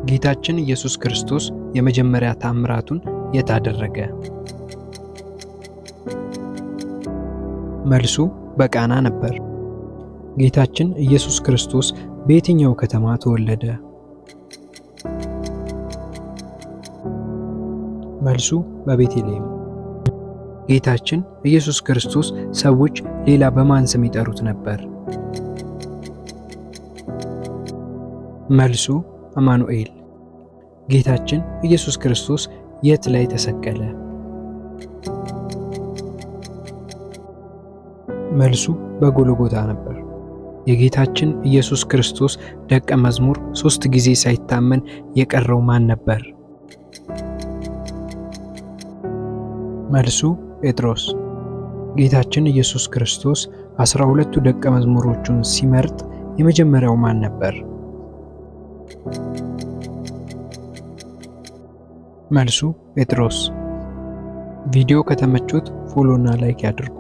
ጌታችን ኢየሱስ ክርስቶስ የመጀመሪያ ተአምራቱን የት አደረገ? መልሱ በቃና ነበር። ጌታችን ኢየሱስ ክርስቶስ በየትኛው ከተማ ተወለደ? መልሱ በቤተልሔም። ጌታችን ኢየሱስ ክርስቶስ ሰዎች ሌላ በማን ስም ይጠሩት ነበር? መልሱ አማኑኤል። ጌታችን ኢየሱስ ክርስቶስ የት ላይ ተሰቀለ? መልሱ በጎልጎታ ነበር። የጌታችን ኢየሱስ ክርስቶስ ደቀ መዝሙር 3 ጊዜ ሳይታመን የቀረው ማን ነበር? መልሱ ጴጥሮስ። ጌታችን ኢየሱስ ክርስቶስ 12ቱ ደቀ መዝሙሮቹን ሲመርጥ የመጀመሪያው ማን ነበር? መልሱ ጴጥሮስ። ቪዲዮ ከተመቾት ፎሎ እና ላይክ ያድርጉ።